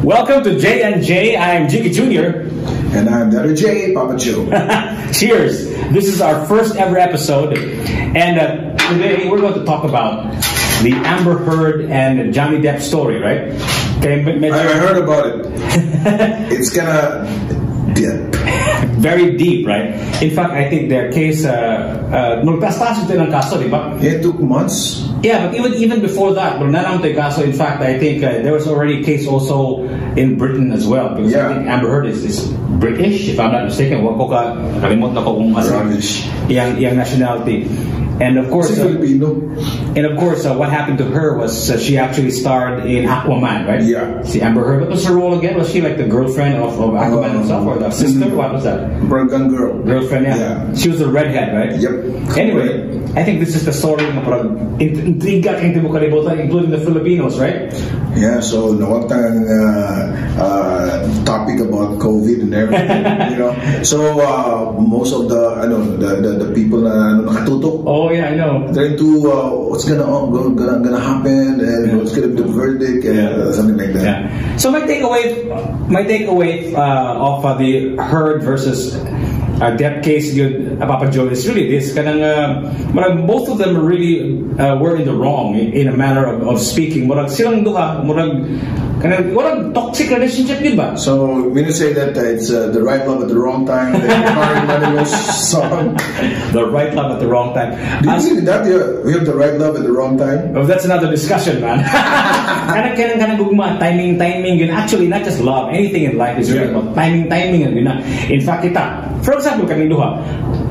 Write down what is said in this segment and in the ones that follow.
Welcome to J and J. I'm Jiggy Jr. And I'm the other J, Papa Joe. Cheers! This is our first ever episode, and today we're going to talk about the Amber Heard and Johnny Depp story, right? Okay, I heard about it. It's kinda deep. Very deep, right? In fact, I think their case, nagtastas din ang kaso, di ba? It took months. Yeah, but even before that, but not only kaso. In fact, I think there was already a case also in Britain as well, because I think Amber Heard is British, if I'm not mistaken. Wako ka kalimot na ko kung yang nationality. And of course, what happened to her was she actually starred in Aquaman, right? Yeah. See, Amber Heard. What was her role again? Was she like the girlfriend of Aquaman himself, or the sister? What was that? Burgan girl. Girlfriend, yeah. She was the redhead, right? Yep. Anyway, I think this is the story ng intriga kang tibo kalibutan, including the Filipinos, right? Yeah. So nawag tayong topic about COVID and everything, you know. So most of the people na nakatutok. Oh yeah, I know. They're into what's gonna happen and what's gonna be the verdict and something like that. Yeah. So my takeaway of the Heard versus Depp case, Papa Joe, is really this. Both of them really were in the wrong in a manner of speaking. Silang duha, toxic relationship, di ba? So when you say that it's the right love at the wrong time, the Marilyn song. The right love at the wrong time. Do you think that we have the right love at the wrong time? Oh, that's another discussion, man. Kanang gugma, timing, yun. Actually, not just love. Anything in life is really about timing, yun. In fact, for example, kaming duha,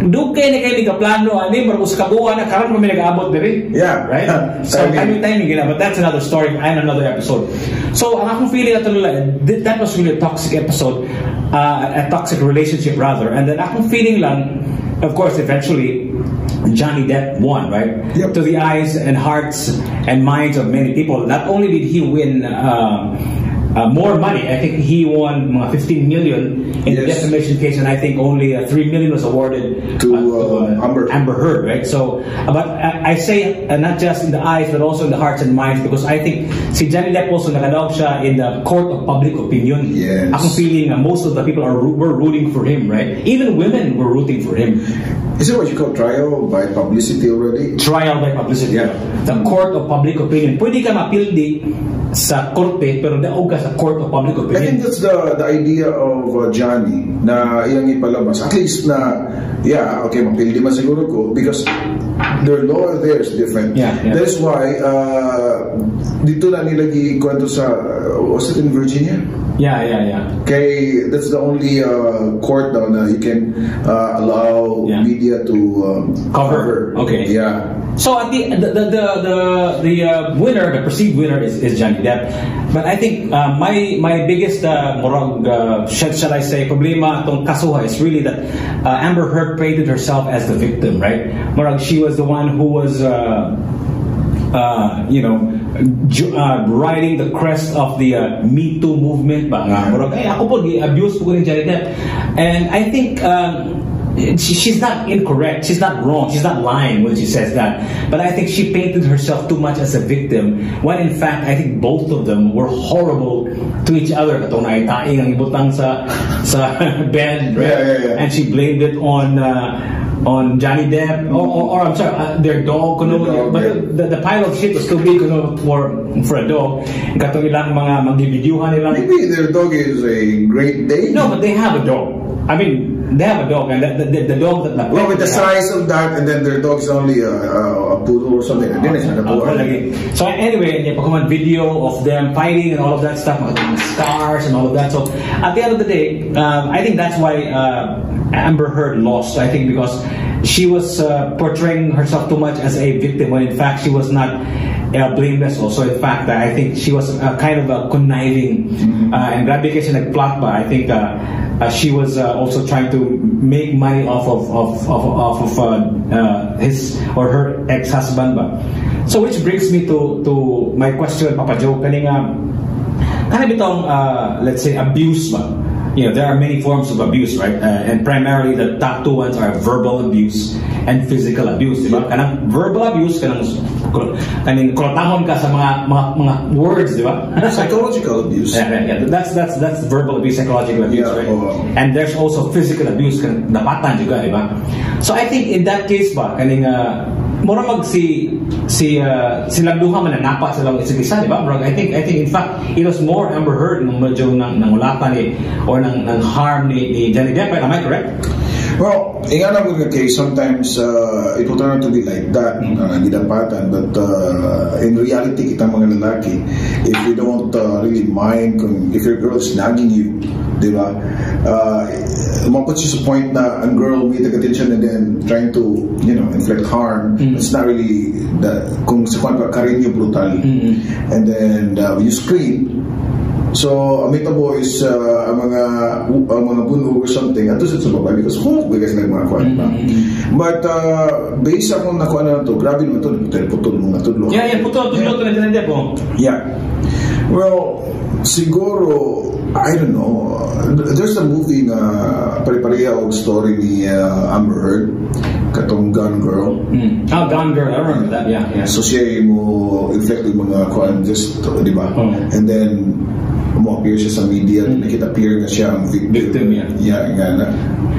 dugay na kayo nikaplano, marus kabuha na, karon kami nag-aabot diri. Yeah. Right? So, timing, yun. But that's another story and another episode. So, ang akong feeling that was really a toxic episode, a toxic relationship rather. And then akong feeling lang, of course, eventually, Johnny Depp won, right? Yep. To the eyes and hearts and minds of many people. Not only did he win more money, I think he won 15 million in the defamation case, and I think only 3 million was awarded to Amber Heard, right? So, but I say not just in the eyes, but also in the hearts and minds, because I think si Johnny Depp also nakadaog siya in the court of public opinion. Yes. Akong feeling most of the people were rooting for him, right? Even women were rooting for him. Is it what you call trial by publicity already? Trial by publicity. Yeah. The court of public opinion. Pwede ka mapildi sa korte, pero daog ka sa court of public opinion. I think that's the idea of Johnny, na iyang ipalabas. At least na, mapildi man siguro ko, because their law there is different. Yeah. That is why, dito na nila gikwento sa, was it in Virginia? Yeah. Okay, that's the only court now na you can allow media to cover. Okay. Yeah. So at the winner, the perceived winner is Johnny Depp. But I think my biggest shall I say problema tong kasuha is really that Amber Heard painted herself as the victim, right? She was the one who was riding the crest of the Me Too movement. Ako po abuse po ni Johnny Depp, and I think she's not incorrect, she's not wrong, she's not lying when she says that. But I think she painted herself too much as a victim, when in fact I think both of them were horrible to each other. Katong naitaing ang ibutang sa bed, right? And she blamed it on Johnny Depp, or I'm sorry, their dog. The pile of shit was too big for a dog. Katong ilang mga magbibidyuhan nila. Maybe their dog is a Great Dane. No, but they have a dog. I mean, they have a dog, and the dog that with the size of that, and then their dog is only a poodle or something. So anyway, pagkuman video of them fighting and all of that stuff, scars and all of that. So at the end of the day, I think that's why Amber Heard lost. I think because she was portraying herself too much as a victim, when in fact she was not blameless. Also, in fact, I think she was kind of conniving, and grabe kasi nagplot ba. I think she was also trying to make money off of his or her ex-husband ba. So which brings me to my question, Papa Joe, kaninga bitong let's say abuse ba there are many forms of abuse, right? And primarily the top two ones are verbal abuse and physical abuse, di ba? Kanang verbal abuse, kaning krotahon ka sa mga words, di ba? Psychological abuse. Yeah. That's verbal abuse, psychological abuse, right? And there's also physical abuse, napatan juga, di ba? So I think in that case ba, kaning mura silang duha mananapa silang isa-isa, di ba? I think in fact it was more Amber Heard nung medyo nang ulatan or nang harm ni Johnny Depp, am I correct? Well, in another case, sometimes it will turn out to be like that, gidapatan. But in reality, kita mga lalaki, if we don't really mind, if your girl is nagging you, di ba? Mapot siya sa point na ang girl may attention and then trying to, inflict harm. It's not really kung sa kwan ka karinyo brutal. And then you scream. So, amita boys, ang mga bunog or something, ato sa babae because bigas na mga kuwan pa. But, based ako na kuwan na to, grabe naman to, putol mo na tudlo. Yeah, putol to na tinandiya po. Yeah. Well, siguro, I don't know. There's a movie na pare-pareha og story ni Amber Heard, katong Gone Girl. Gone Girl, I remember that, yeah. So, siya mo inflict yung mga kuwan, just, di ba? And then, appear siya sa media, nakita-appear na siya ang victim. Yeah, nga.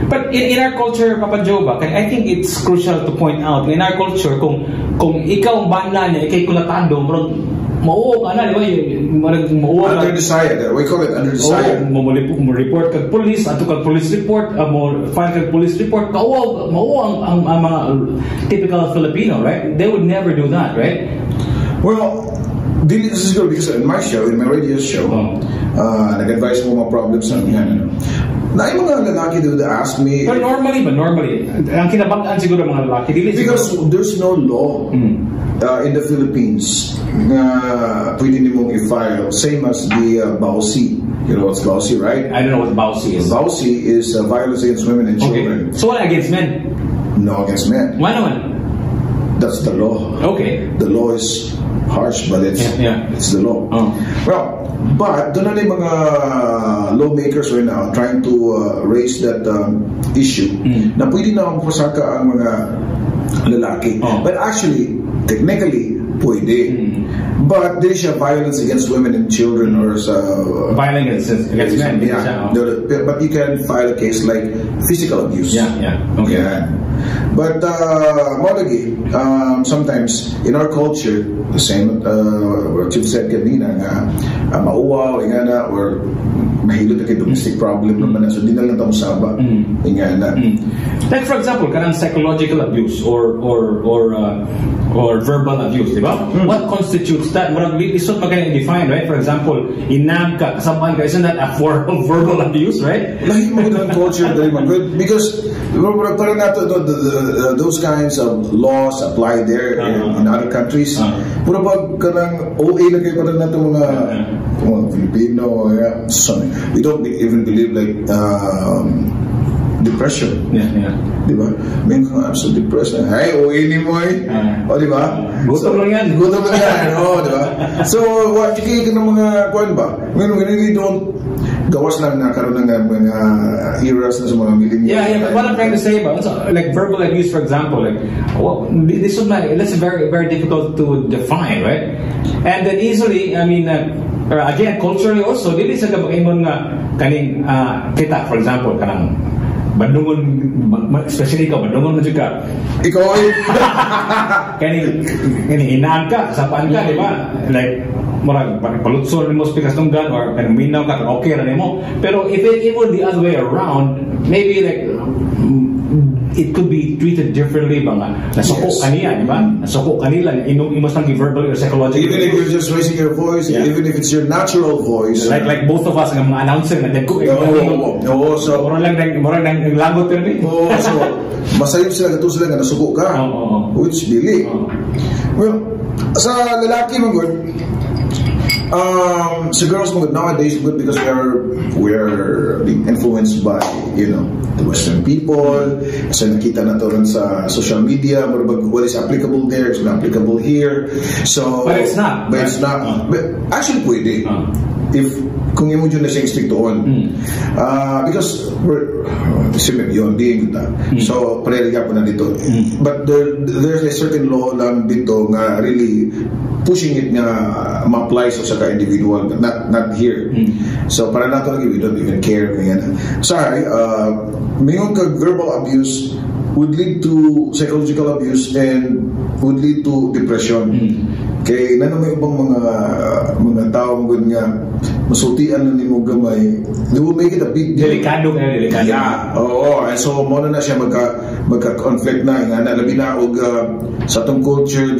But in our culture, Papa Joe, I think it's crucial to point out, in our culture, kung ikaw ang banda niya, ikay kulatado, mauo ka na, di ba? Under the saya, we call it under the saya. Mo report kag police, ato kag police report, mo file kag police report, mauo ang mga typical Filipino, right? They would never do that, right? Well, this is good because in my radio show, nag-advise mo mga problems na yung mga lalaki would ask me. But normally, ang kinabataan siguro mga lalaki, because there's no law in the Philippines na pwede nimong i-file, same as the Bausi. You know what's Bausi, right? I don't know what Bausi is. Bausi is violence against women and children. So what against men? No, against men. Why not? That's the law. Okay. The law is harsh, but it's the law. Well, but doon na yung mga lawmakers right now trying to raise that issue na pwede na pasaka ang mga lalaki. But actually, technically, pwede. But there's a violence against women and children or violence against men. Yeah. But you can file a case like physical abuse. Yeah. Okay. Yeah. But sometimes in our culture, the same what you've said kanina nga mauwaw ingana or mahilot kay domestic problem naman so di na lang tamo saba ingana. Like for example, kanang psychological abuse or verbal abuse, di ba? What constitutes that? Murag lisod magana define, right? For example, inam ka, kasabahan ka, isn't that a form of verbal abuse, right? Lahi mo ng culture very good because parang nato those kinds of laws apply there in other countries. Puro ba kanang OA na kayo parang nato mga Filipino, we don't even believe like depression. Yeah. Diba? I'm so depressed. Hey, OA ni mo eh. Diba? Gutom lang yan. Diba? So, what kaya ka ng mga kuwan ba? We really don't gawas lang na karoon ng mga eras na sa mga millennials. Yeah, but what I'm trying to say about like verbal abuse, for example, that's very, very difficult to define, right? And then easily, I mean, again, culturally also, dili sa kabag-ingon nga kaning kita, for example, kanang bandungon, especially ikaw, bandungon mo juga. Ikaw ay kaning hinaan ka, sapaan ka, di ba? Like, murag palutsor mo speakas ng gun or minaw ka, okay rin mo. Pero if it were the other way around, maybe like it could be treated differently ba nga? Nasuko kaniya, di ba? Nasuko kanila, imos lang verbal or psychological. Even if you're just raising your voice, even if it's your natural voice. Like both of us, ng mga announcer na nagko. So murag nang lagot rin. So masayop sila gato sila nga nasuko ka. Which dili. Well, sa lalaki man good, So girls nowadays good because we're being influenced by the Western people. So nakita na to rin sa social media. What is applicable there is not applicable here. So but it's not. But it's not. But actually, pwede. If kung imo dyan na siyang stick on. Because so pareliga po na dito. But there's a certain law lang dito nga really pushing it nga ma-apply sa individual, but not here. So para nato lagi we don't even care. Sorry, mayroon ka verbal abuse would lead to psychological abuse and would lead to depression. Kay na may ubang mga taong good nga masultian na nimo gamay, they will make it a big deal. Delikado. Yeah. Oo. And so mo na siya magka-conflict na nga labi na og sa tong culture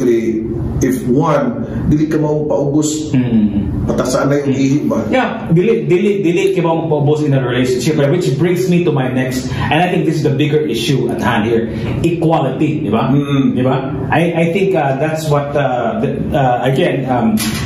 if one dili ka mo paubos patasaan na yung ihip ba? Yeah, dili ka mo paubos in a relationship, which brings me to my next, and I think this is the bigger issue at hand here, equality, di ba? Di ba? I think that's what again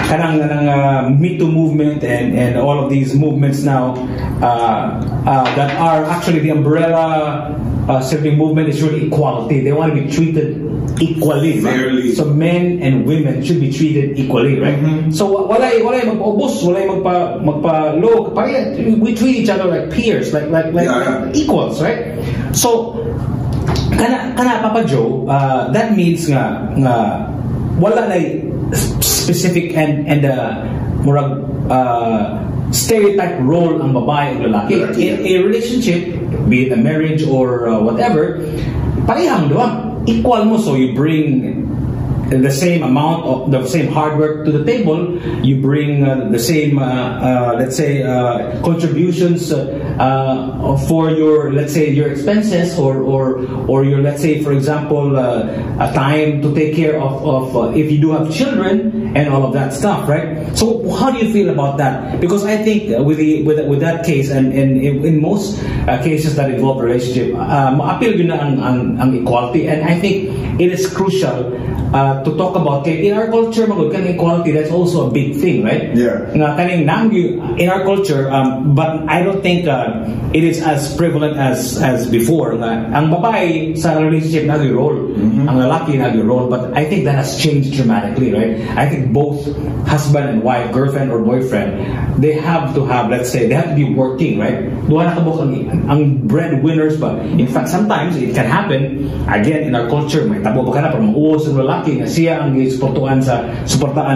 kanang Me Too movement and all of these movements now that are actually the umbrella serving movement is really equality. They want to be treated equally, right? So men and women should be treated equally, right? So walay magpaubos, walay magpa-low. We treat each other like peers, like equals, right? So kana Papa Joe, that means nga wala like specific and murag stereotype role ang babae o lalaki. In a relationship, be it a marriage or whatever, parehang doon. Equal mo, so you bring the same amount of the same hard work to the table. You bring the same, let's say, contributions for your, let's say, your expenses or your, let's say, for example, a time to take care of if you do have children and all of that stuff, right? So how do you feel about that? Because I think with that case and in most cases that involve relationship, ma-appeal yun na ang equality, and I think it is crucial to talk about in our culture kan equality. That's also a big thing, right? Yeah. In our culture, but I don't think it is as prevalent as before. Ang babae sa relationship nag-role, ang lalaki nag-role, but I think that has changed dramatically, right? I think both husband and wife, girlfriend or boyfriend, they have to have, let's say, they have to be working, right? Duha na kabuk ang breadwinners ba? In fact, sometimes it can happen again in our culture. May tabo ba ka na para mauwas ang lalaki nga siya ang suportaan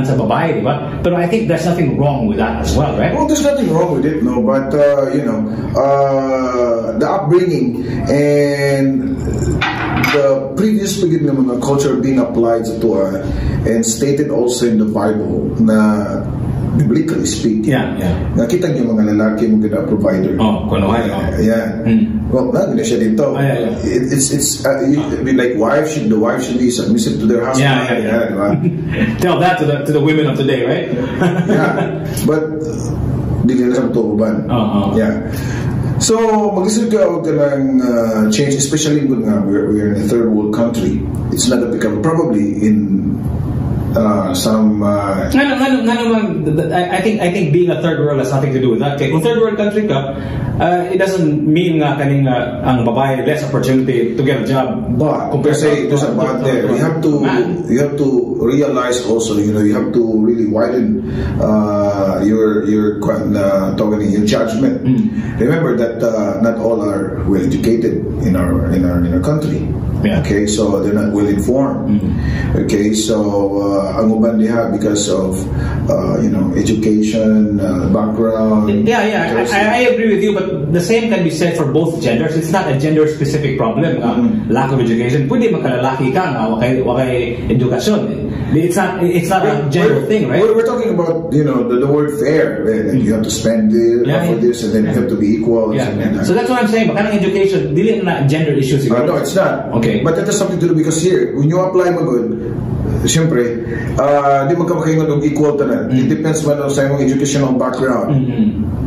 sa babae, di ba? Pero I think there's nothing wrong with that as well, right? Well, there's nothing wrong with it, no. But the upbringing and the previous beginning of the culture being applied to and stated also in the Bible na biblically speaking. Nakita niyo mga lalaki mo gina provider. Kunuhay. Well, na siya dito. It's like the wife should be submissive to their husband. Tell that to the women of today, right? But di ka na sa tuuban. So mag-isip ka ng change, especially when we're in a third world country. It's not applicable probably in some. I think being a third world has nothing to do with that. Okay, kung third world country ka, it doesn't mean nga kaning ang babae less opportunity to get a job. But compared to about there, you have to realize also. You have to really widen your judgment. Remember that not all are well educated in our country. Okay, so they're not well informed. Okay, so ang uban diha because of education background. I agree with you, but the same can be said for both genders. It's not a gender specific problem. Lack of education. Pwede magkalalaki ka nga wakay edukasyon. It's not a gender thing, right? We're talking about the word fair. Right? You have to spend for this, and then you have to be equal. So that's what I'm saying. But education, dili na gender issues. No, it's not. Okay, but that has something to do because here, when you apply magud, siyempre, di magkamakaingon ng equal tanan. It depends man sa imong educational background.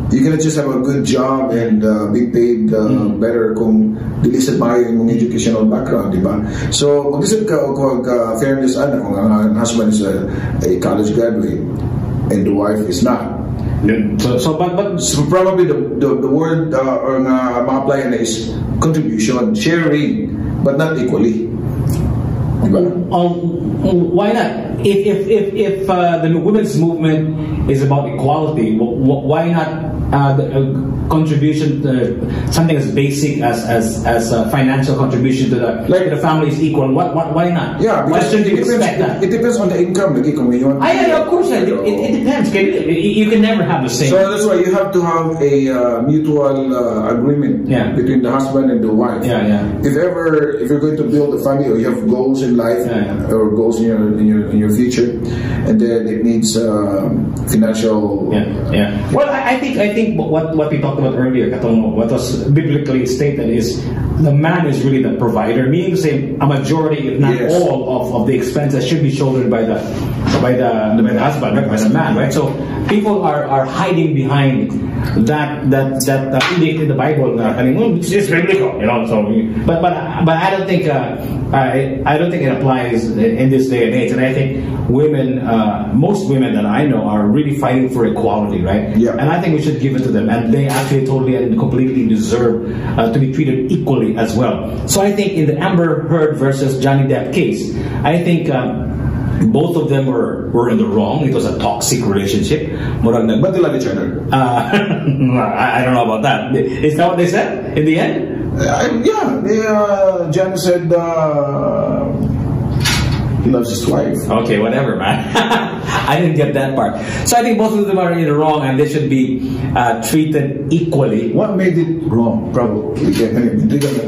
You cannot just have a good job and be paid better kung dili sa maayo imong educational background, di ba? So, mag-isip ka o kung fairness kung ang husband is a college graduate, and the wife is not. So probably the word or ma-apply is contribution, sharing, but not equally. Why not? If the women's movement is about equality, why not the contribution to something as basic as a financial contribution to the family is equal? Why not? Yeah, why shouldn't you expect that? It depends on the income. Like, of course, it depends. You can never have the same. So that's why you have to have a mutual agreement between the husband and the wife. If you're going to build a family, or you have goals in life or goals in your future, and then it needs financial. Well, I think what we talked about earlier, what was biblically stated is the man is really the provider, meaning to say a majority, if not all, of the expenses should be shouldered by the husband, by the man, right? So people are hiding behind that edict in the Bible, which is biblical, So, but I don't think it applies in this day and age, and I think women, most women that I know, are really fighting for equality, right? Yeah. And I think we should give it to them, and they actually totally and completely deserve to be treated equally as well. So I think in the Amber Heard versus Johnny Depp case, I think both of them were in the wrong. It was a toxic relationship. But they love each other. I don't know about that. Is that what they said in the end? Johnny said he loves his wife. Okay, whatever, man. I didn't get that part. So I think both of them are in the wrong, and they should be treated equally. What made it wrong? Probably.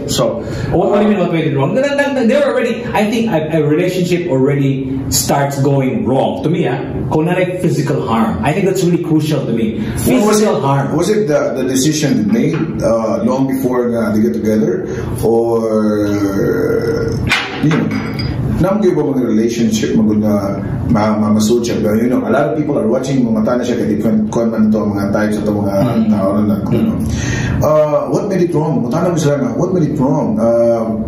So, what do you mean? What made it wrong? They're already. I think a relationship already starts going wrong. To me, physical harm. I think that's really crucial to me. Physical harm. Was it the decision made long before they get together, or Namgay ba mga relationship mga mamasud siya? A lot of people are watching mga tana siya kaya different man to mga types ito mga tao na what made it wrong? Matana mo sila nga, what made it wrong?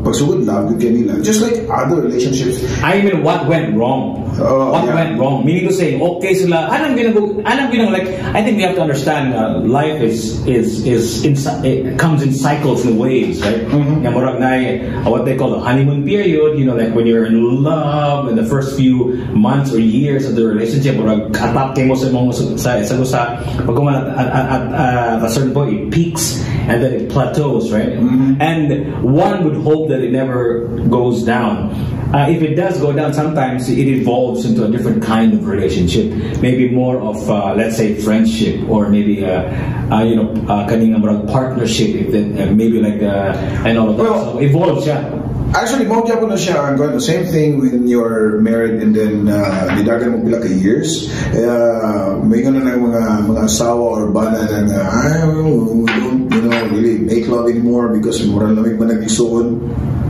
Pagsugod love you can nila. Just like other relationships. I mean, what went wrong? What went wrong? Meaning to say, okay sila, like, I think we have to understand life it comes in cycles and waves, right? What they call the honeymoon period, like when you're in love in the first few months or years of the relationship, or atap mo sa at a certain point it peaks and then it plateaus, right? And one would hope that it never goes down. If it does go down, sometimes it evolves into a different kind of relationship, maybe more of let's say friendship, or maybe partnership, maybe like and all of that. So evolves, Actually, the same thing when you're married and then nidagan mo pila ka years. May gano'n ng mga asawa or bana na we don't really make love anymore because moral lamig ba nag-isuon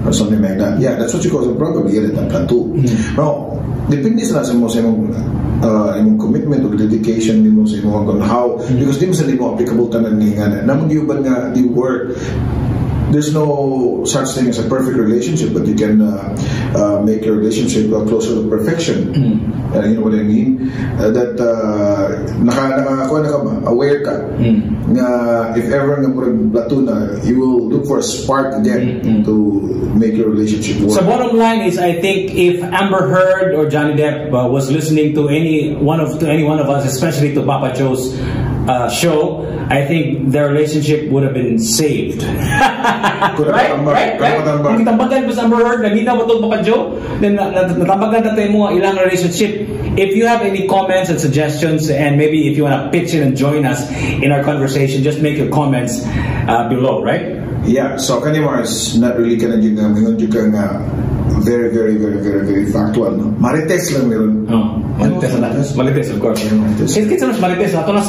or something like that. Yeah, that's what you call probably a plateau. Now, depende sa imong commitment or dedication nimo sa imong how, because di mo sa nimo applicable tanan ni nga namang giuban nga di work. There's no such thing as a perfect relationship, but you can make your relationship closer to perfection. You know what I mean? That aware ka nga if ever nga plateau na, you will look for a spark again to make your relationship work. So bottom line is, I think if Amber Heard or Johnny Depp was listening to any one of us, especially to Papa Joe's show, I think their relationship would have been saved. Right? Kung kitambagan mo sa Amber Heard, nagita mo itong Papa Joe, then natambagan natin mo ilang relationship. If you have any comments and suggestions, and maybe if you want to pitch in and join us in our conversation, just make your comments below, right? Yeah, so kanimo is not really kana jud nga mingon jud ka nga very factual, no? Marites lang meron. Marites of course. Marites. It's marites. Ato na